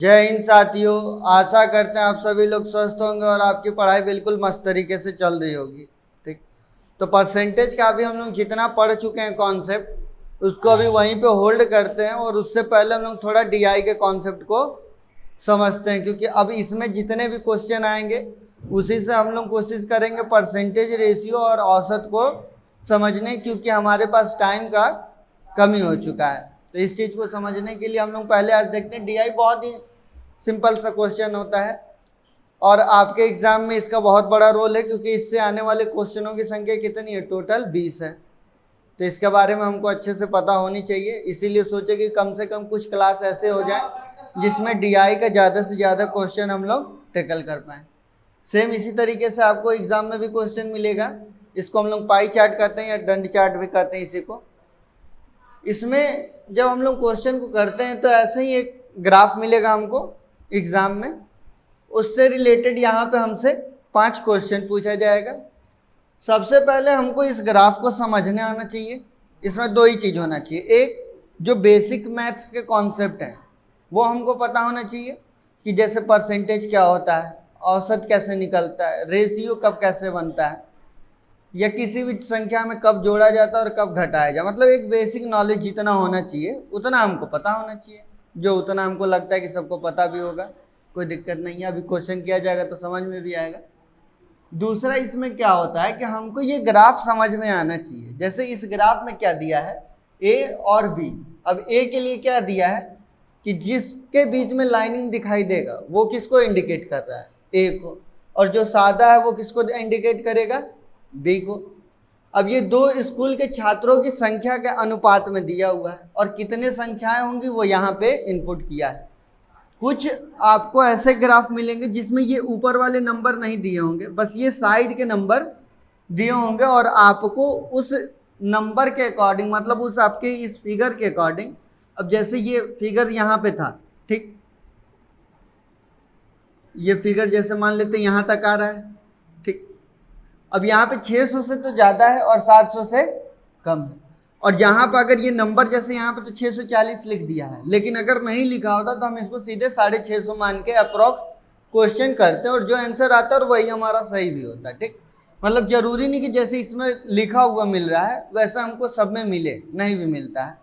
जय हिंद साथियों, आशा करते हैं आप सभी लोग स्वस्थ होंगे और आपकी पढ़ाई बिल्कुल मस्त तरीके से चल रही होगी। ठीक, तो परसेंटेज का भी हम लोग जितना पढ़ चुके हैं कॉन्सेप्ट, उसको अभी वहीं पे होल्ड करते हैं और उससे पहले हम लोग थोड़ा डीआई के कॉन्सेप्ट को समझते हैं, क्योंकि अब इसमें जितने भी क्वेश्चन आएंगे उसी से हम लोग कोशिश करेंगे परसेंटेज रेशियो और औसत को समझने, क्योंकि हमारे पास टाइम का कमी हो चुका है। तो इस चीज़ को समझने के लिए हम लोग पहले आज देखते हैं। डीआई बहुत ही सिंपल सा क्वेश्चन होता है और आपके एग्जाम में इसका बहुत बड़ा रोल है, क्योंकि इससे आने वाले क्वेश्चनों की संख्या कितनी है, टोटल 20 है। तो इसके बारे में हमको अच्छे से पता होनी चाहिए, इसीलिए सोचे कि कम से कम कुछ क्लास ऐसे हो जाए जिसमें डीआई का ज़्यादा से ज़्यादा क्वेश्चन हम लोग टैकल कर पाएँ। सेम इसी तरीके से आपको एग्जाम में भी क्वेश्चन मिलेगा। इसको हम लोग पाई चार्ट कहते हैं या दंड चार्ट भी कहते हैं इसी को। इसमें जब हम लोग क्वेश्चन को करते हैं तो ऐसे ही एक ग्राफ मिलेगा हमको एग्जाम में, उससे रिलेटेड यहाँ पे हमसे 5 क्वेश्चन पूछा जाएगा। सबसे पहले हमको इस ग्राफ को समझने आना चाहिए। इसमें 2 ही चीज़ होना चाहिए, एक जो बेसिक मैथ्स के कॉन्सेप्ट हैं वो हमको पता होना चाहिए कि जैसे परसेंटेज क्या होता है, औसत कैसे निकलता है, रेशियो कब कैसे बनता है, या किसी भी संख्या में कब जोड़ा जाता है और कब घटाया जाए। मतलब एक बेसिक नॉलेज जितना होना चाहिए उतना हमको पता होना चाहिए, जो उतना हमको लगता है कि सबको पता भी होगा, कोई दिक्कत नहीं है। अभी क्वेश्चन किया जाएगा तो समझ में भी आएगा। दूसरा इसमें क्या होता है कि हमको ये ग्राफ समझ में आना चाहिए। जैसे इस ग्राफ में क्या दिया है, ए और बी। अब ए के लिए क्या दिया है कि जिसके बीच में लाइनिंग दिखाई देगा वो किसको इंडिकेट कर रहा है, ए को, और जो सादा है वो किसको इंडिकेट करेगा, बी को। अब ये 2 स्कूल के छात्रों की संख्या के अनुपात में दिया हुआ है और कितने संख्याएं होंगी वो यहाँ पे इनपुट किया है। कुछ आपको ऐसे ग्राफ मिलेंगे जिसमें ये ऊपर वाले नंबर नहीं दिए होंगे, बस ये साइड के नंबर दिए होंगे और आपको उस नंबर के अकॉर्डिंग, मतलब उस आपके इस फिगर के अकॉर्डिंग, अब जैसे ये फिगर यहाँ पे था, ठीक, ये फिगर जैसे मान लेते हैं यहाँ तक आ रहा है, ठीक। अब यहाँ पे 600 से तो ज़्यादा है और 700 से कम है, और जहाँ पर अगर ये नंबर जैसे यहाँ पे तो 640 लिख दिया है, लेकिन अगर नहीं लिखा होता तो हम इसको सीधे 650 मान के अप्रॉक्स क्वेश्चन करते हैं और जो आंसर आता है और वही हमारा सही भी होता है, ठीक। मतलब जरूरी नहीं कि जैसे इसमें लिखा हुआ मिल रहा है वैसा हमको सब में मिले, नहीं भी मिलता है।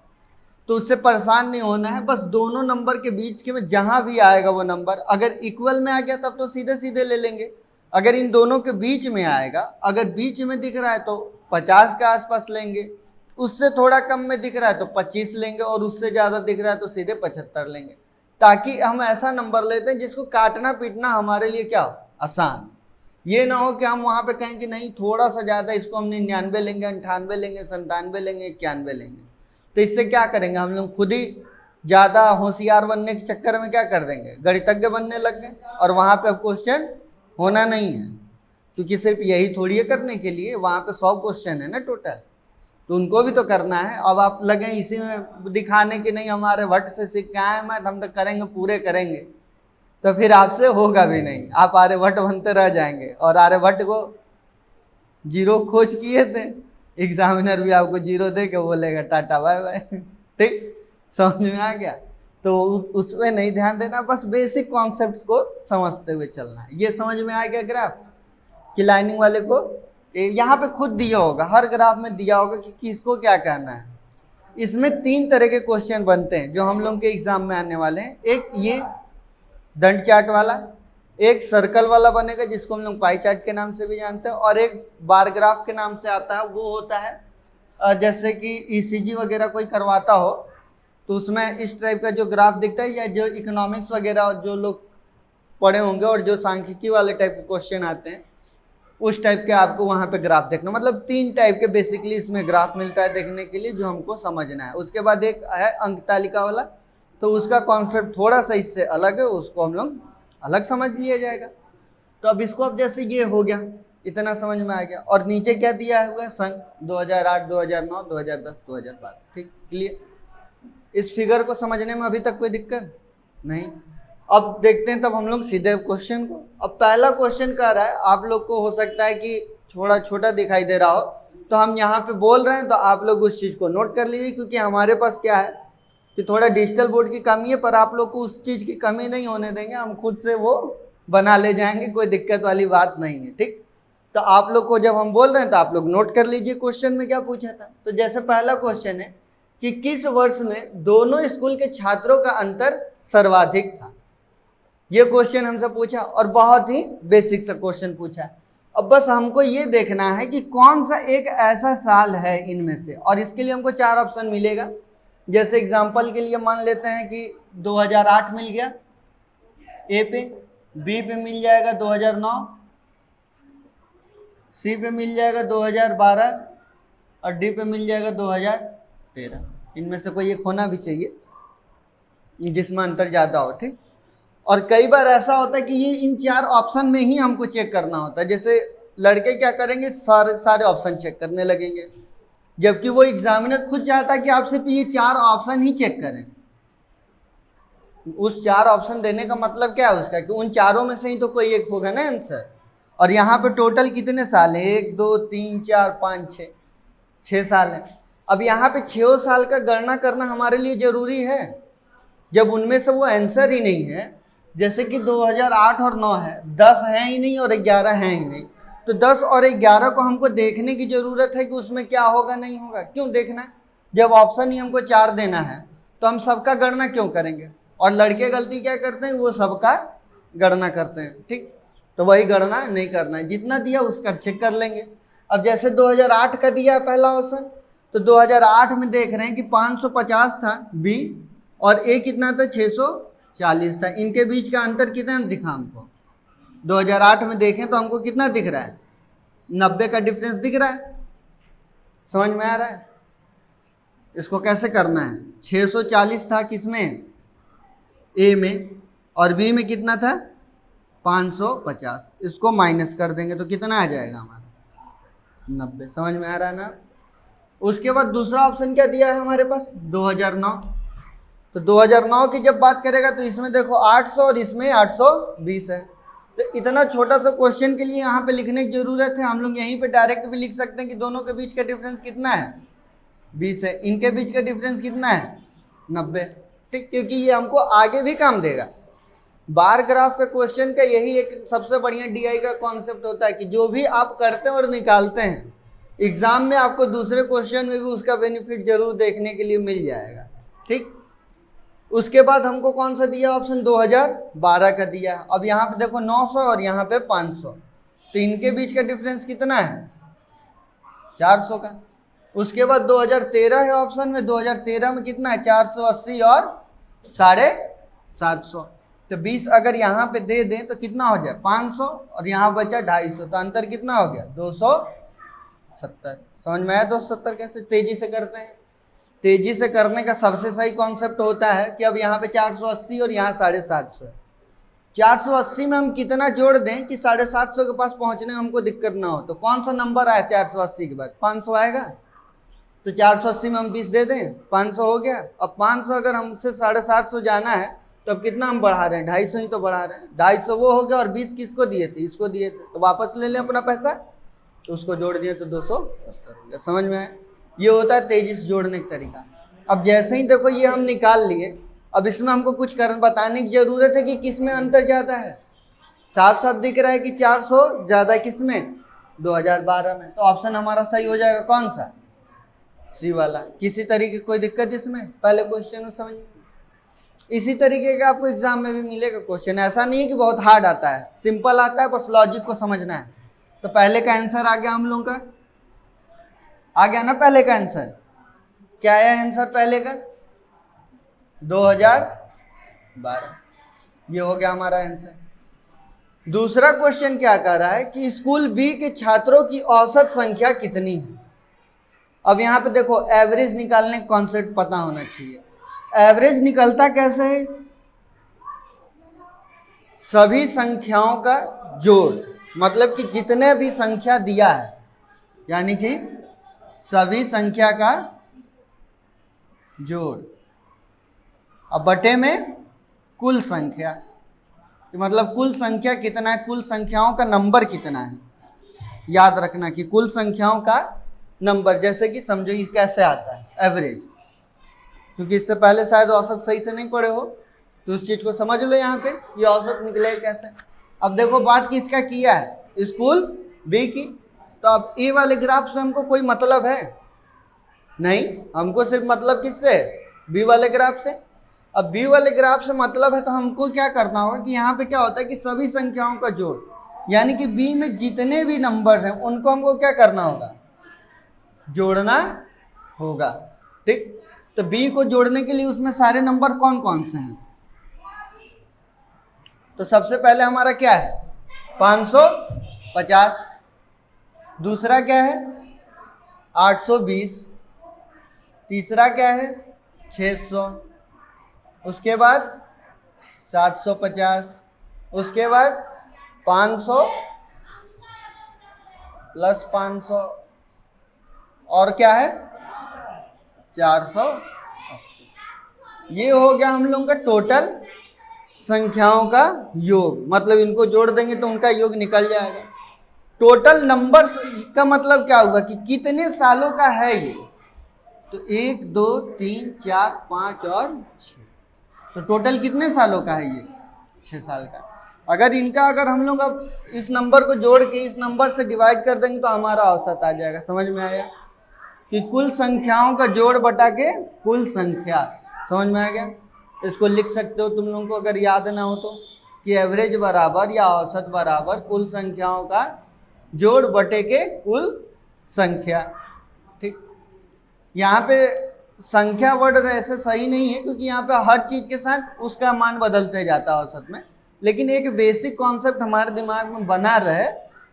तो उससे परेशान नहीं होना है, बस दोनों नंबर के बीच के में जहाँ भी आएगा वो नंबर, अगर इक्वल में आ गया तब तो सीधे सीधे ले लेंगे। अगर इन दोनों के बीच में आएगा, अगर बीच में दिख रहा है तो 50 के आसपास लेंगे, उससे थोड़ा कम में दिख रहा है तो 25 लेंगे, और उससे ज़्यादा दिख रहा है तो सीधे 75 लेंगे, ताकि हम ऐसा नंबर लेते हैं जिसको काटना पीटना हमारे लिए क्या हो, आसान। ये ना हो कि हम वहाँ पे कहें कि नहीं थोड़ा सा ज़्यादा, इसको हम 99 लेंगे, 98 लेंगे, 97 लेंगे, 91 लेंगे। तो इससे क्या करेंगे, हम लोग खुद ही ज़्यादा होशियार बनने के चक्कर में क्या कर देंगे, गणितज्ञ बनने लग गए, और वहाँ पे अब क्वेश्चन होना नहीं है, क्योंकि सिर्फ यही थोड़ी है करने के लिए, वहाँ पे 100 क्वेश्चन है ना टोटल, तो उनको भी तो करना है। अब आप लगे इसी में दिखाने की नहीं हमारे वट से सीख के आए मैथ, हम तो करेंगे, पूरे करेंगे, तो फिर आपसे होगा भी नहीं, आप आर्यभट्ट बनते रह जाएंगे। और आर्यभट्ट को 0 खोज किए थे, एग्जामिनर भी आपको 0 दे के बोलेगा टाटा बाय बाय, ठीक, समझ में आ गया। तो उसमें नहीं ध्यान देना, बस बेसिक कॉन्सेप्ट्स को समझते हुए चलना है। ये समझ में आ गया ग्राफ कि लाइनिंग वाले को यहाँ पे खुद दिया होगा, हर ग्राफ में दिया होगा कि किसको क्या कहना है। इसमें 3 तरह के क्वेश्चन बनते हैं जो हम लोग के एग्जाम में आने वाले हैं। एक ये दंड चार्ट वाला, एक सर्कल वाला बनेगा जिसको हम लोग पाई चार्ट के नाम से भी जानते हैं, और एक बार ग्राफ के नाम से आता है। वो होता है जैसे कि ईसीजी वगैरह कोई करवाता हो तो उसमें इस टाइप का जो ग्राफ दिखता है, या जो इकोनॉमिक्स वगैरह जो लोग पढ़े होंगे और जो सांख्यिकी वाले टाइप के क्वेश्चन आते हैं उस टाइप के आपको वहाँ पे ग्राफ देखना। मतलब 3 टाइप के बेसिकली इसमें ग्राफ मिलता है देखने के लिए, जो हमको समझना है। उसके बाद एक है अंक तालिका वाला, तो उसका कॉन्सेप्ट थोड़ा सा इससे अलग है, उसको हम लोग अलग समझ लिया जाएगा। तो अब इसको अब जैसे ये हो गया, इतना समझ में आ गया, और नीचे क्या दिया हुआ है, सन 2008, 2009, 2010, 2012, ठीक, क्लियर। इस फिगर को समझने में अभी तक कोई दिक्कत नहीं। अब देखते हैं तब हम लोग सीधे क्वेश्चन को। अब पहला क्वेश्चन कह रहा है, आप लोग को हो सकता है कि थोड़ा छोटा दिखाई दे रहा हो, तो हम यहाँ पे बोल रहे हैं तो आप लोग उस चीज़ को नोट कर लीजिए, क्योंकि हमारे पास क्या है, कि थोड़ा डिजिटल बोर्ड की कमी है, पर आप लोग को उस चीज़ की कमी नहीं होने देंगे, हम खुद से वो बना ले जाएंगे, कोई दिक्कत वाली बात नहीं है। ठीक, तो आप लोग को जब हम बोल रहे हैं तो आप लोग नोट कर लीजिए क्वेश्चन में क्या पूछा था। तो जैसे पहला क्वेश्चन है कि किस वर्ष में दोनों स्कूल के छात्रों का अंतर सर्वाधिक था। ये क्वेश्चन हमसे पूछा और बहुत ही बेसिक सा क्वेश्चन पूछा। अब बस हमको ये देखना है कि कौन सा एक ऐसा साल है इनमें से, और इसके लिए हमको 4 ऑप्शन मिलेगा। जैसे एग्जांपल के लिए मान लेते हैं कि 2008 मिल गया ए पे, बी पे मिल जाएगा 2009, सी पे मिल जाएगा 2012 और डी पे मिल जाएगा 2013। इनमें से कोई एक होना भी चाहिए जिसमें अंतर ज़्यादा हो। ठीक, और कई बार ऐसा होता है कि ये इन 4 ऑप्शन में ही हमको चेक करना होता है। जैसे लड़के क्या करेंगे, सारे ऑप्शन चेक करने लगेंगे, जबकि वो एग्जामिनर खुद चाहता है कि आप सिर्फ ये 4 ऑप्शन ही चेक करें। उस 4 ऑप्शन देने का मतलब क्या है उसका, कि उन चारों में से ही तो कोई एक होगा ना आंसर। और यहाँ पे टोटल कितने साल है, 1 2 3 4 5 6 साल है। अब यहाँ पे 6 साल का गणना करना हमारे लिए जरूरी है, जब उनमें से वो आंसर ही नहीं है। जैसे कि 2008 और 9 है, 10 है ही नहीं और 11 है ही नहीं, तो 10 और 11 को हमको देखने की जरूरत है कि उसमें क्या होगा नहीं होगा। क्यों देखना है, जब ऑप्शन ही हमको 4 देना है तो हम सबका गणना क्यों करेंगे। और लड़के गलती क्या करते हैं, वो सबका गणना करते हैं। ठीक, तो वही गणना नहीं करना है, जितना दिया उसका चेक कर लेंगे। अब जैसे 2008 का दिया पहला ऑप्शन, तो 2008 में देख रहे हैं कि 550 था बी, और ए कितना था 640 था। इनके बीच का अंतर कितना दिखा हमको, 2008 में देखें तो हमको कितना दिख रहा है, 90 का डिफरेंस दिख रहा है। समझ में आ रहा है, इसको कैसे करना है। 640 था किसमें, ए में, और बी में कितना था 550, इसको माइनस कर देंगे तो कितना आ जाएगा हमारा 90। समझ में आ रहा है ना। उसके बाद दूसरा ऑप्शन क्या दिया है हमारे पास, 2009। तो 2009 की जब बात करेगा तो इसमें देखो 800 और इसमें 820 है। तो इतना छोटा सा क्वेश्चन के लिए यहाँ पे लिखने की जरूरत है, हम लोग यहीं पे डायरेक्ट भी लिख सकते हैं कि दोनों के बीच का डिफरेंस कितना है 20 है, इनके बीच का डिफरेंस कितना है 90। ठीक, क्योंकि ये हमको आगे भी काम देगा। बार ग्राफ का क्वेश्चन का यही एक सबसे बढ़िया डीआई का कॉन्सेप्ट होता है कि जो भी आप करते हैं और निकालते हैं एग्जाम में, आपको दूसरे क्वेश्चन में भी उसका बेनिफिट जरूर देखने के लिए मिल जाएगा। ठीक, उसके बाद हमको कौन सा दिया ऑप्शन, 2012 का दिया। अब यहाँ पे देखो 900 और यहाँ पे 500, तो इनके बीच का डिफरेंस कितना है 400 का। उसके बाद 2013 है ऑप्शन में, 2013 में कितना है 480 और 750। तो 20 अगर यहाँ पे दे दें तो कितना हो जाए 500, और यहाँ बचा 250, तो अंतर कितना हो गया 270। समझ में आया 270 कैसे तेजी से करते हैं। तेजी से करने का सबसे सही कॉन्सेप्ट होता है कि अब यहाँ पे 480 और यहाँ 750। 480 में हम कितना जोड़ दें कि 750 के पास पहुँचने में हमको दिक्कत ना हो। तो कौन सा नंबर आया 480 के बाद 500 आएगा, तो 480 में हम 20 दे दें, 500 हो गया। अब 500 अगर हमसे 750 जाना है तो अब कितना हम बढ़ा रहे हैं, 250 ही तो बढ़ा रहे हैं। 250 वो हो गया, और 20 किसको दिए थे, इसको दिए थे, तो वापस ले लें अपना पैसा, तो उसको जोड़ दिए तो 270। समझ में आया, ये होता है तेजी से जोड़ने का तरीका। अब जैसे ही देखो ये हम निकाल लिए, अब इसमें हमको कुछ कारण बताने की जरूरत है कि किस में अंतर ज़्यादा है। साफ साफ दिख रहा है कि 400 ज़्यादा किस में 2012 में, तो ऑप्शन हमारा सही हो जाएगा कौन सा, सी वाला। किसी तरीके कोई दिक्कत इसमें, पहले क्वेश्चन में समझ। इसी तरीके का आपको एग्जाम में भी मिलेगा क्वेश्चन। ऐसा नहीं है कि बहुत हार्ड आता है, सिंपल आता है, बस लॉजिक को समझना है। तो पहले का आंसर आ गया हम लोगों का, आ गया ना पहले का आंसर। क्या है आंसर पहले का 2012, ये हो गया हमारा आंसर। दूसरा क्वेश्चन क्या कह रहा है कि स्कूल बी के छात्रों की औसत संख्या कितनी है। अब यहाँ पे देखो एवरेज निकालने का कॉन्सेप्ट पता होना चाहिए। एवरेज निकलता कैसे है, सभी संख्याओं का जोड़, मतलब कि जितने भी संख्या दिया है, यानी कि सभी संख्या का जोड़, अब बटे में कुल संख्या, कि मतलब कुल संख्या कितना है, कुल संख्याओं का नंबर कितना है। याद रखना कि कुल संख्याओं का नंबर, जैसे कि समझो ये कैसे आता है एवरेज, क्योंकि इससे पहले शायद औसत सही से नहीं पढ़े हो, तो उस चीज को समझ लो यहाँ पे ये औसत निकले कैसे। अब देखो बात किसका किया है, स्कूल बी की। तो अब ए वाले ग्राफ से हमको कोई मतलब है नहीं, हमको सिर्फ मतलब किससे, बी वाले ग्राफ से। अब बी वाले ग्राफ से मतलब है तो हमको क्या करना होगा कि यहाँ पे क्या होता है कि सभी संख्याओं का जोड़, यानी कि बी में जितने भी नंबर्स हैं उनको हमको क्या करना होगा, जोड़ना होगा। ठीक, तो बी को जोड़ने के लिए उसमें सारे नंबर कौन कौन से हैं, तो सबसे पहले हमारा क्या है 550, दूसरा क्या है 820, तीसरा क्या है 600, उसके बाद 750, उसके बाद 500 प्लस 500 और क्या है 480। ये हो गया हम लोगों का टोटल संख्याओं का योग, मतलब इनको जोड़ देंगे तो उनका योग निकल जाएगा। टोटल नंबर का मतलब क्या होगा कि कितने सालों का है ये, तो 1 2 3 4 5 और 6, तो टोटल कितने सालों का है ये 6 साल का। अगर हम लोग अब इस नंबर को जोड़ के इस नंबर से डिवाइड कर देंगे तो हमारा औसत आ जाएगा। समझ में आया कि कुल संख्याओं का जोड़ बटा के कुल संख्या, समझ में आ गया। इसको लिख सकते हो तुम लोगों को अगर याद ना हो तो, कि एवरेज बराबर या औसत बराबर कुल संख्याओं का जोड़ बटे के कुल संख्या। ठीक, यहाँ पे संख्या वर्ड ऐसे सही नहीं है क्योंकि यहाँ पे हर चीज के साथ उसका मान बदलते जाता है औसत में, लेकिन एक बेसिक कॉन्सेप्ट हमारे दिमाग में बना रहे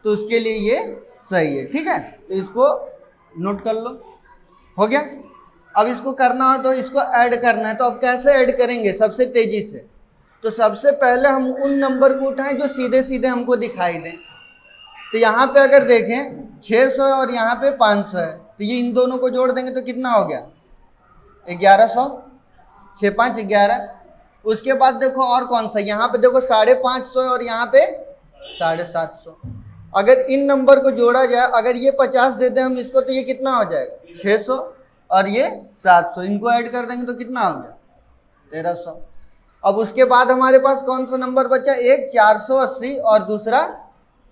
तो उसके लिए ये सही है। ठीक है, तो इसको नोट कर लो, हो गया। अब इसको करना हो तो इसको ऐड करना है, तो अब कैसे ऐड करेंगे सबसे तेजी से, तो सबसे पहले हम उन नंबर को उठाएं जो सीधे सीधे हमको दिखाई दें। तो यहाँ पे अगर देखें 600 और यहाँ पे 500 है, तो ये इन दोनों को जोड़ देंगे तो कितना हो गया 1100, 6 5 11। उसके बाद देखो और कौन सा, यहाँ पे देखो 550 और यहाँ पे 750। अगर इन नंबर को जोड़ा जाए, अगर ये 50 दे दें हम इसको तो ये कितना हो जाएगा 600 और ये 700, इनको ऐड कर देंगे तो कितना हो गया 1300। अब उसके बाद हमारे पास कौन सा नंबर बचा, एक 480 और दूसरा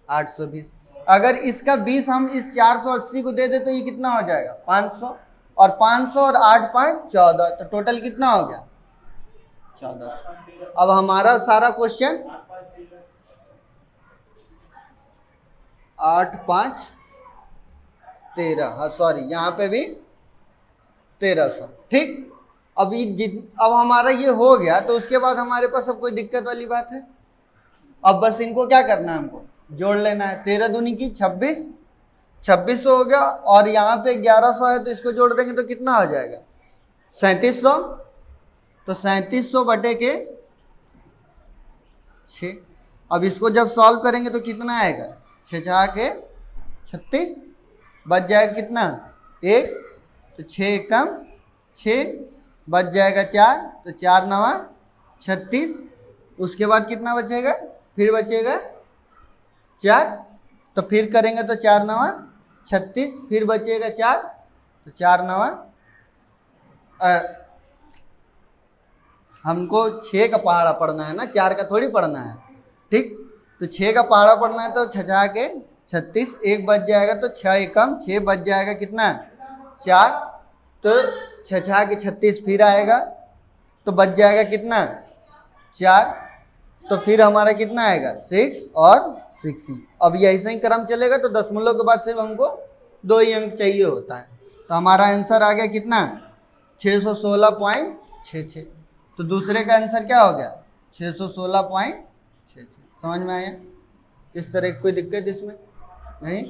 820। अगर इसका 20 हम इस 480 को दे दे तो ये कितना हो जाएगा 500, और 500 और 8 5 14, तो टोटल कितना हो गया 14। अब हमारा सारा क्वेश्चन 8 5 13, हाँ सॉरी यहाँ पे भी 1300। ठीक, अब हमारा ये हो गया, तो उसके बाद हमारे पास अब कोई दिक्कत वाली बात है। अब बस इनको क्या करना है, हमको जोड़ लेना है। 13 दूनी की 26, 2600 हो गया, और यहाँ पे 1100 है तो इसको जोड़ देंगे तो कितना हो जाएगा 3700। तो 3700 बटे के 6। अब इसको जब सॉल्व करेंगे तो कितना आएगा 6 6 के 36, बच जाएगा कितना 1, तो 6 कम 6, बच जाएगा 4, तो 4 9 36। उसके बाद कितना बचेगा, फिर बचेगा 4, तो फिर करेंगे तो 4 9 36, फिर बचेगा 4, तो 4 9 हमको 6 का पहाड़ा पढ़ना है ना, 4 का थोड़ी पढ़ना है। ठीक, तो 6 का पहाड़ा पढ़ना है तो 6 6 के 36, 1 बच जाएगा तो 6 एकम 6, बच जाएगा कितना 4, तो 6 6 के 36 फिर आएगा तो बच जाएगा कितना 4, तो फिर हमारा कितना आएगा 6 और 6 ही। अब ये ऐसे ही क्रम चलेगा तो दशमलव के बाद सिर्फ हमको 2 ही अंक चाहिए होता है, तो हमारा आंसर आ गया कितना 616.66। तो दूसरे का आंसर क्या हो गया 616.66। समझ में आया, इस तरह की कोई दिक्कत इसमें नहीं।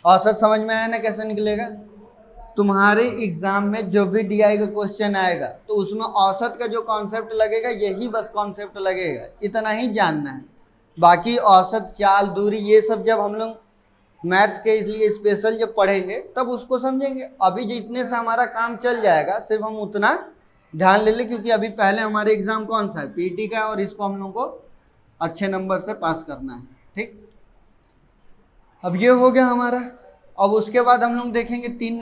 औसत समझ में आया ना कैसे निकलेगा। तुम्हारे एग्जाम में जो भी डीआई का क्वेश्चन आएगा तो उसमें औसत का जो कॉन्सेप्ट लगेगा यही बस कॉन्सेप्ट लगेगा, इतना ही जानना है। बाकी औसत, चाल, दूरी, ये सब जब हम लोग मैथ्स के इसलिए स्पेशल जब पढ़ेंगे तब उसको समझेंगे। अभी जितने से हमारा काम चल जाएगा सिर्फ हम उतना ध्यान ले लें, क्योंकि अभी पहले हमारे एग्जाम कौन सा है पीटी का, और इसको हम लोग को अच्छे नंबर से पास करना है। ठीक, अब ये हो गया हमारा। अब उसके बाद हम लोग देखेंगे 3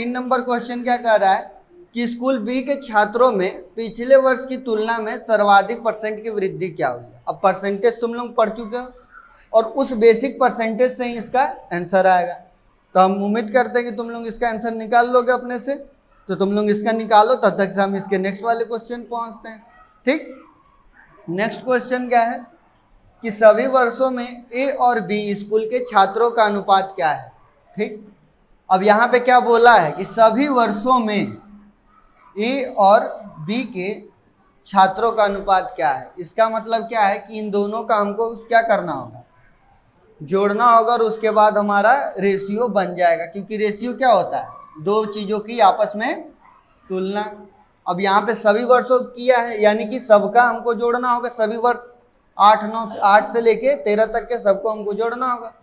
नंबर क्वेश्चन क्या कह रहा है कि स्कूल बी के छात्रों में पिछले वर्ष की तुलना में सर्वाधिक परसेंट की वृद्धि क्या हुई है। अब परसेंटेज तुम लोग पढ़ चुके हो और उस बेसिक परसेंटेज से ही इसका आंसर आएगा। तो हम उम्मीद करते हैं कि तुम लोग इसका आंसर निकाल लोगे अपने से। तो तुम लोग इसका निकालो, तब तक से हम इसके नेक्स्ट वाले क्वेश्चन पहुंचते हैं। ठीक, नेक्स्ट क्वेश्चन क्या है कि सभी वर्षों में ए और बी स्कूल के छात्रों का अनुपात क्या है। ठीक, अब यहाँ पे क्या बोला है कि सभी वर्षों में ए और बी के छात्रों का अनुपात क्या है। इसका मतलब क्या है कि इन दोनों का हमको क्या करना होगा, जोड़ना होगा और उसके बाद हमारा रेशियो बन जाएगा, क्योंकि रेशियो क्या होता है, दो चीज़ों की आपस में तुलना। अब यहाँ पे सभी वर्षों किया है, यानी कि सबका हमको जोड़ना होगा। सभी वर्ष 8 से लेके 13 तक के सबको हमको जोड़ना होगा।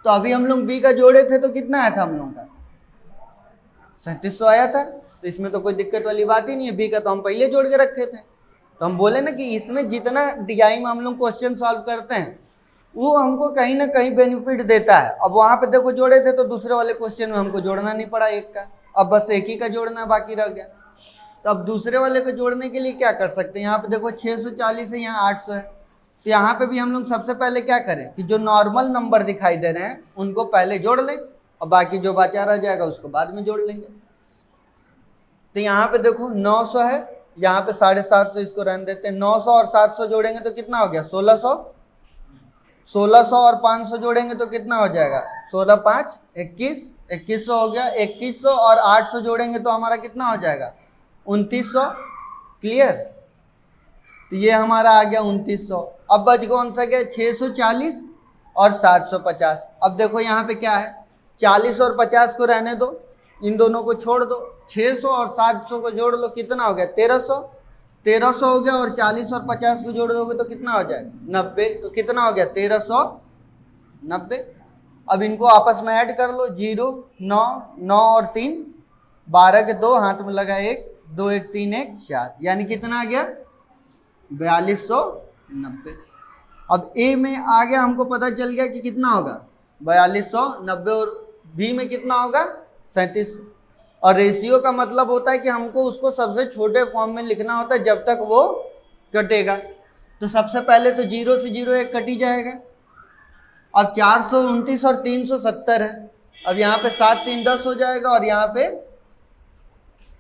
तो अभी हम लोग बी का जोड़े थे तो कितना आया था हम लोग का, 3700 आया था। तो इसमें तो कोई दिक्कत वाली बात ही नहीं है, बी का तो हम पहले जोड़ के रखे थे। तो हम बोले ना कि इसमें जितना डीआई में हम लोग क्वेश्चन सॉल्व करते हैं वो हमको कहीं ना कहीं बेनिफिट देता है। अब वहां पे देखो जोड़े थे तो दूसरे वाले क्वेश्चन में हमको जोड़ना नहीं पड़ा एक का, अब बस एक ही का जोड़ना बाकी रह गया। तो अब दूसरे वाले को जोड़ने के लिए क्या कर सकते हैं, यहाँ पे देखो 640 है, यहाँ 800 है। तो यहाँ पे भी हम लोग सबसे पहले क्या करें कि जो नॉर्मल नंबर दिखाई दे रहे हैं उनको पहले जोड़ लें और बाकी जो बचा रह जाएगा उसको बाद में जोड़ लेंगे। तो यहाँ पे देखो 900 है, यहाँ पे 750 इसको रहने देते हैं। 900 और 700 जोड़ेंगे तो कितना हो गया 1600। 1600 और 500 जोड़ेंगे तो कितना हो जाएगा 16 5 21, 2100 हो गया। 2100 और 800 जोड़ेंगे तो हमारा कितना हो जाएगा 2900। क्लियर, तो ये हमारा आ गया 2900। अब बच कौन सा गया 640 और 750। अब देखो यहाँ पे क्या है, 40 और 50 को रहने दो, इन दोनों को छोड़ दो, 600 और 700 को जोड़ लो, कितना हो गया 1300। 1300 हो गया और 40 और 50 को जोड़ दोगे तो कितना हो जाएगा 90। तो कितना हो गया 1390। अब इनको आपस में ऐड कर लो, 0 9 9 और 3 12 के 2 हाथ में लगा 1 2 1 3 1 4, यानी कितना आ गया 4290। अब ए में आ गया, हमको पता चल गया कि कितना होगा 4290 और बी में कितना होगा 37। और रेशियो का मतलब होता है कि हमको उसको सबसे छोटे फॉर्म में लिखना होता है जब तक वो कटेगा। तो सबसे पहले तो 0 से 0 एक कटी जाएगा। अब 429 और 370 है, अब यहाँ पे 7 3 10 हो जाएगा और यहाँ पे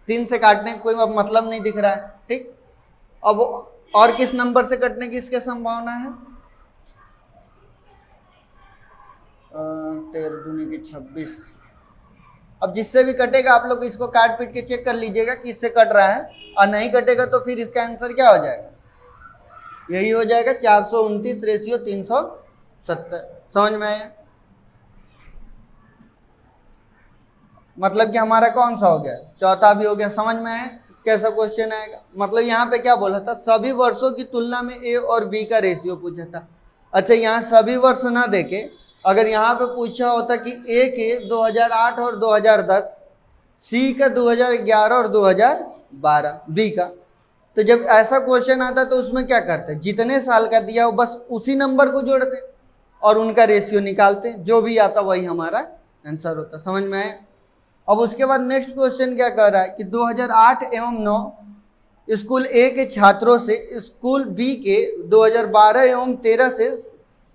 3 से काटने का कोई मतलब नहीं दिख रहा है। ठीक, अब और किस नंबर से कटने की इसके संभावना है 13 दूनी की 26। अब जिससे भी कटेगा आप लोग इसको काट पीट के चेक कर लीजिएगा कि इससे कट रहा है, और नहीं कटेगा तो फिर इसका आंसर क्या हो जाएगा, यही हो जाएगा 429 रेशियो 370। समझ में आया, मतलब कि हमारा कौन सा हो गया चौथा भी हो गया। समझ में आया कैसा क्वेश्चन आएगा, मतलब यहाँ पे क्या बोला था सभी वर्षों की तुलना में ए और बी का रेशियो पूछा था। अच्छा, यहाँ सभी वर्ष ना देके अगर यहाँ पे पूछा होता कि ए के 2008 और 2010, सी का 2011 और 2012, बी का, तो जब ऐसा क्वेश्चन आता तो उसमें क्या करते, जितने साल का दिया हो बस उसी नंबर को जोड़ते और उनका रेशियो निकालते, जो भी आता वही हमारा आंसर होता। समझ में आया। अब उसके बाद नेक्स्ट क्वेश्चन क्या कह रहा है कि 2008 एवं 9 स्कूल ए के छात्रों से स्कूल बी के 2012 एवं 13 से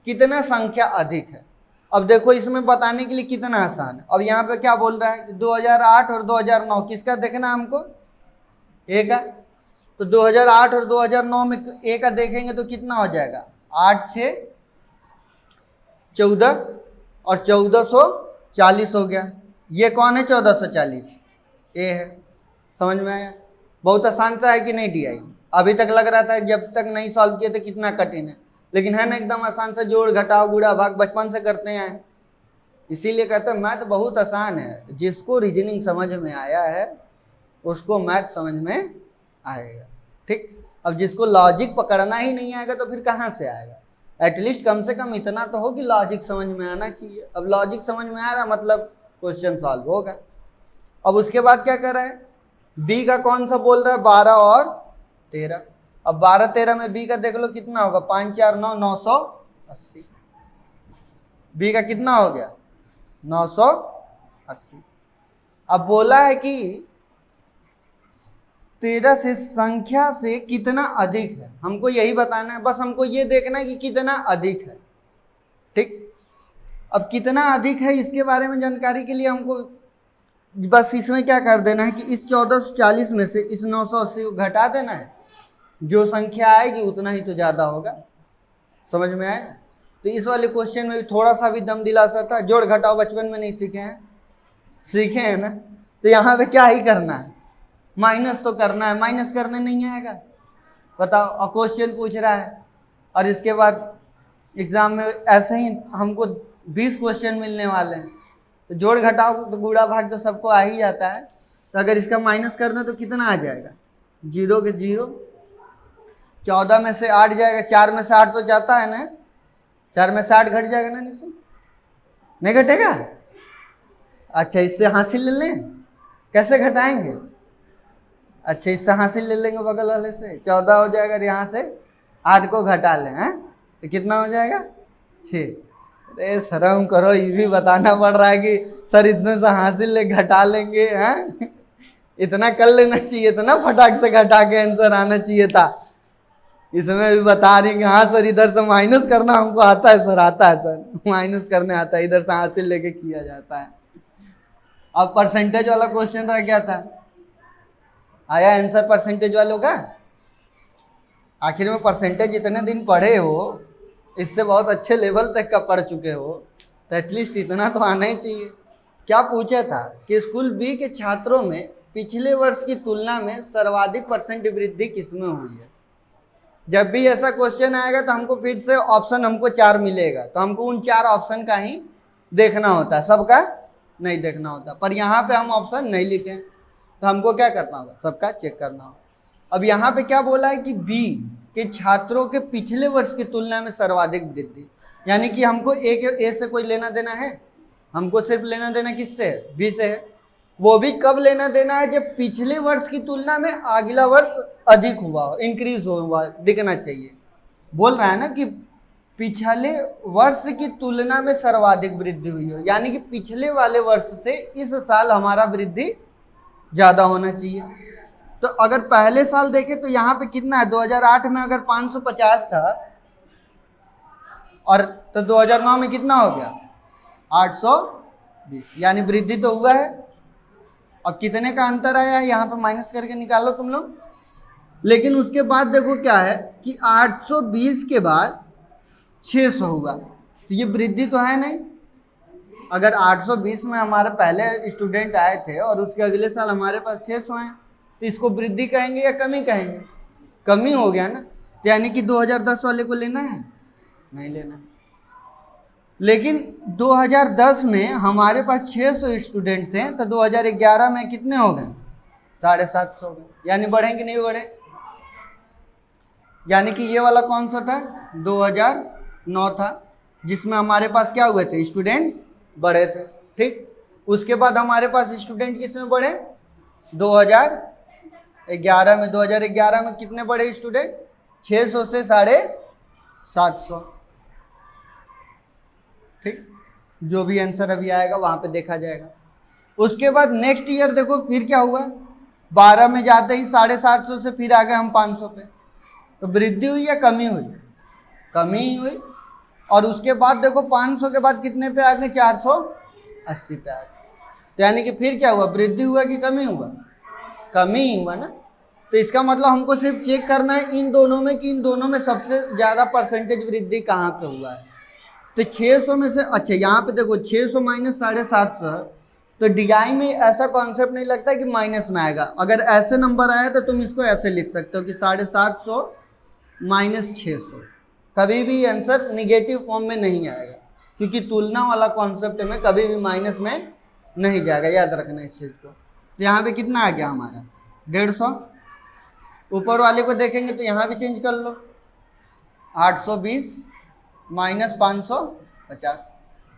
कितना संख्या अधिक है। अब देखो इसमें बताने के लिए कितना आसान है। अब यहाँ पे क्या बोल रहा है कि 2008 और 2009 किसका देखना है हमको, ए का। तो 2008 और 2009 में ए का देखेंगे तो कितना हो जाएगा 8 6 14 और 1440 हो गया। ये कौन है 1440, ए है। समझ में आया, बहुत आसान सा है कि नहीं डीआई। अभी तक लग रहा था जब तक नहीं सॉल्व किए थे कितना कठिन है, लेकिन है ना एकदम आसान सा, जोड़ घटाओ गुणा भाग बचपन से करते हैं। इसीलिए कहते हैं मैथ बहुत आसान है, जिसको रीजनिंग समझ में आया है उसको मैथ समझ में आएगा। ठीक, अब जिसको लॉजिक पकड़ना ही नहीं आएगा तो फिर कहाँ से आएगा। एटलीस्ट कम से कम इतना तो हो कि लॉजिक समझ में आना चाहिए। अब लॉजिक समझ में आ रहा मतलब क्वेश्चन सॉल्व होगा। अब उसके बाद क्या कर रहा है, बी का कौन सा बोल रहा है 12 और 13। अब 12 13 में बी का देख लो कितना होगा 5 4 9 980। बी का कितना हो गया 980। अब बोला है कि 13 से संख्या से कितना अधिक है, हमको यही बताना है, बस हमको ये देखना है कि कितना अधिक है। ठीक, अब कितना अधिक है इसके बारे में जानकारी के लिए हमको बस इसमें क्या कर देना है कि इस 1440 में से इस 980 को घटा देना है, जो संख्या आएगी उतना ही तो ज़्यादा होगा। समझ में आया? तो इस वाले क्वेश्चन में भी थोड़ा सा भी दम दिलासा था। जोड़ घटाओ बचपन में नहीं सीखे हैं? सीखे हैं ना? तो यहाँ पे क्या ही करना है, माइनस तो करना है, माइनस करने नहीं आएगा बताओ। और क्वेश्चन पूछ रहा है और इसके बाद एग्जाम में ऐसे ही हमको 20 क्वेश्चन मिलने वाले हैं, तो जोड़ घटाओ तो गुणा भाग तो सबको आ ही जाता है। तो अगर इसका माइनस करना तो कितना आ जाएगा, 0 के 0, 14 में से 8 जाएगा, 4 में से 8 तो जाता है ना, 4 में से 8 घट जाएगा ना, नहीं घटेगा? अच्छा इससे हासिल ले लें, कैसे घटाएंगे? अच्छा इससे हासिल ले लेंगे बगल वाले से, 14 हो जाएगा, यहाँ से 8 को घटा लें हैं तो कितना हो जाएगा, 6। अरे शर्म करो, ये भी बताना पड़ रहा है कि सर इतने से हासिल ले घटा लेंगे हैं, इतना कर लेना चाहिए था ना, फटाक से घटा के आंसर आना चाहिए था। इसमें भी बता रही कि हाँ सर इधर से माइनस करना हमको आता है सर, आता है सर, माइनस करने आता है, इधर से हासिल लेके किया जाता है। अब परसेंटेज वाला क्वेश्चन रह गया था, आया आंसर परसेंटेज वालों का? आखिर में परसेंटेज इतने दिन पढ़े हो, इससे बहुत अच्छे लेवल तक का पढ़ चुके हो, तो एटलीस्ट इतना तो आना ही चाहिए। क्या पूछा था कि स्कूल बी के छात्रों में पिछले वर्ष की तुलना में सर्वाधिक परसेंट वृद्धि किसमें हुई है। जब भी ऐसा क्वेश्चन आएगा तो हमको फिर से ऑप्शन हमको 4 मिलेगा, तो हमको उन 4 ऑप्शन का ही देखना होता है, सबका नहीं देखना होता। पर यहाँ पे हम ऑप्शन नहीं लिखे तो हमको क्या करना होगा, सबका चेक करना होगा। अब यहाँ पे क्या बोला है कि बी के छात्रों के पिछले वर्ष की तुलना में सर्वाधिक वृद्धि, यानी कि हमको ए से कोई लेना देना है, हमको सिर्फ लेना देना किससे है, बी से है। वो भी कब लेना देना है, जब पिछले वर्ष की तुलना में अगला वर्ष अधिक हुआ हो, इंक्रीज हुआ दिखना चाहिए। बोल रहा है ना कि पिछले वर्ष की तुलना में सर्वाधिक वृद्धि हुई हो, यानी कि पिछले वाले वर्ष से इस साल हमारा वृद्धि ज्यादा होना चाहिए। तो अगर पहले साल देखें तो यहाँ पे कितना है, 2008 में अगर 550 था और तो 2009 में कितना हो गया, 820, यानी वृद्धि तो हुआ है। अब कितने का अंतर आया है यहाँ पे माइनस करके निकालो तुम लोग। लेकिन उसके बाद देखो क्या है कि 820 के बाद 600 हुआ, तो ये वृद्धि तो है नहीं। अगर 820 में हमारे पहले स्टूडेंट आए थे और उसके अगले साल हमारे पास 600 हैं, तो इसको वृद्धि कहेंगे या कमी कहेंगे, कमी हो गया ना। तो यानी कि 2010 वाले को लेना है, नहीं लेना। लेकिन 2010 में हमारे पास 600 स्टूडेंट थे, तो 2011 में कितने हो गए, 750 हो गए, यानी बढ़े कि नहीं बढ़े। यानी कि ये वाला कौन सा था, 2009 था, जिसमें हमारे पास क्या हुए थे, स्टूडेंट बढ़े थे। ठीक, उसके बाद हमारे पास स्टूडेंट किसमें बढ़े, 2011 में। 2011 में कितने बढ़े स्टूडेंट, 600 से 750। ठीक, जो भी आंसर अभी आएगा वहां पे देखा जाएगा। उसके बाद नेक्स्ट ईयर देखो फिर क्या हुआ, 12 में जाते ही 750 से फिर आ गए हम 500 पे। तो वृद्धि हुई या कमी हुई, कमी ही हुई। और उसके बाद देखो 500 के बाद कितने पे आ गए, 480 पे आ गए। तो यानी कि फिर क्या हुआ, वृद्धि हुआ कि कमी हुआ, कमी ही हुआ ना। तो इसका मतलब हमको सिर्फ चेक करना है इन दोनों में कि इन दोनों में सबसे ज़्यादा परसेंटेज वृद्धि कहाँ पे हुआ है। तो 600 में से, अच्छा यहाँ पे देखो 600 माइनस 750, तो डीआई में ऐसा कॉन्सेप्ट नहीं लगता कि माइनस में आएगा। अगर ऐसे नंबर आया तो तुम इसको ऐसे लिख सकते हो कि 750 माइनस 600, कभी भी आंसर निगेटिव फॉर्म में नहीं आएगा, क्योंकि तुलना वाला कॉन्सेप्ट में कभी भी माइनस में नहीं जाएगा, याद रखना इस चीज़ को। तो यहाँ पे कितना आ गया हमारा, 150। ऊपर वाले को देखेंगे तो यहाँ भी चेंज कर लो, 820 माइनस 550।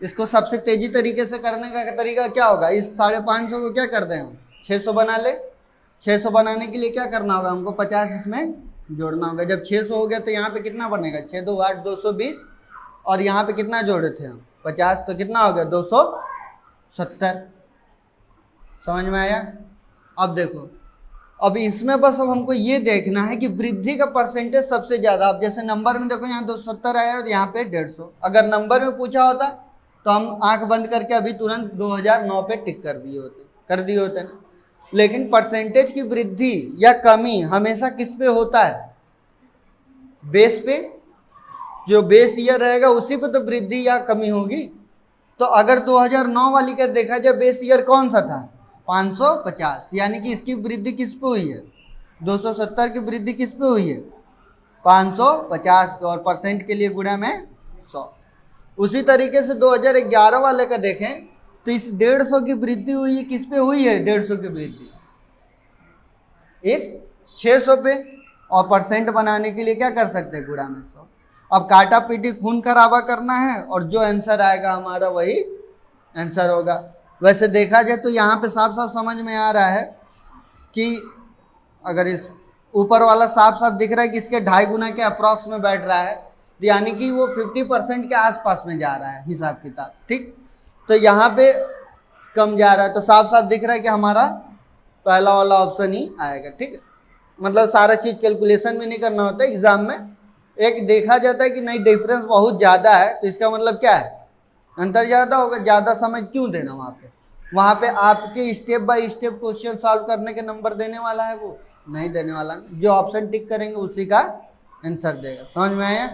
इसको सबसे तेजी तरीके से करने का तरीका क्या होगा, इस 550 को क्या कर दें हम, 600 बना ले। 600 बनाने के लिए क्या करना होगा, हमको 50 इसमें जोड़ना होगा। जब 600 हो गया तो यहाँ पे कितना बनेगा, 6 2 8 220, और यहाँ पे कितना जोड़े थे हम, 50, तो कितना हो गया 270। समझ में आया। अब देखो अब इसमें बस अब हमको ये देखना है कि वृद्धि का परसेंटेज सबसे ज़्यादा, अब जैसे नंबर में देखो यहाँ 270 आया और यहाँ पे 150, अगर नंबर में पूछा होता तो हम आंख बंद करके अभी तुरंत 2009 पे टिक कर दिए होते ना। लेकिन परसेंटेज की वृद्धि या कमी हमेशा किस पे होता है? बेस पे। जो बेस ईयर रहेगा उसी पे तो वृद्धि या कमी होगी। तो अगर 2009 वाली का देखा जाए, बेस ईयर कौन सा था? 550, यानी कि इसकी वृद्धि किस पे हुई है? 270 की वृद्धि किस पे हुई है? 550 पे, और परसेंट के लिए गुणा में 100। उसी तरीके से 2011 वाले का देखें तो इस 150 की वृद्धि हुई है, किस पे हुई है 150 की वृद्धि? एक 600 पे, और परसेंट बनाने के लिए क्या कर सकते हैं? गुणा में 100। अब काटा पीटी खून खराबा करना है और जो आंसर आएगा हमारा वही आंसर होगा। वैसे देखा जाए तो यहाँ पे साफ साफ समझ में आ रहा है कि अगर इस ऊपर वाला साफ साफ दिख रहा है कि इसके 2.5 गुना के अप्रॉक्स में बैठ रहा है, यानी कि वो 50% के आसपास में जा रहा है हिसाब किताब, ठीक। तो यहाँ पे कम जा रहा है, तो साफ साफ दिख रहा है कि हमारा पहला वाला ऑप्शन ही आएगा, ठीक। मतलब सारा चीज़ कैलकुलेशन में नहीं करना होता एग्जाम में, एक देखा जाता है कि नहीं डिफरेंस बहुत ज़्यादा है तो इसका मतलब क्या है? अंतर ज़्यादा होगा। ज़्यादा समय क्यों देना? वहाँ पे आपके step by step question solve करने के नंबर देने वाला है, वो नहीं देने वाला। जो ऑप्शन टिक करेंगे उसी का आंसर देगा। समझ में आया?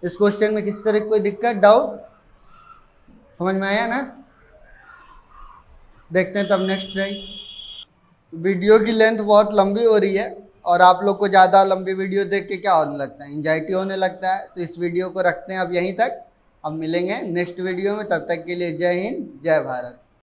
इस क्वेश्चन में किसी तरह की कोई दिक्कत, डाउट? समझ में आया ना? देखते हैं तब नेक्स्ट है। वीडियो की लेंथ बहुत लंबी हो रही है और आप लोग को ज़्यादा लंबी वीडियो देख के क्या होने लगता है? एंजाइटी होने लगता है। तो इस वीडियो को रखते हैं अब यहीं तक। अब मिलेंगे नेक्स्ट वीडियो में, तब तक के लिए जय हिंद जय भारत।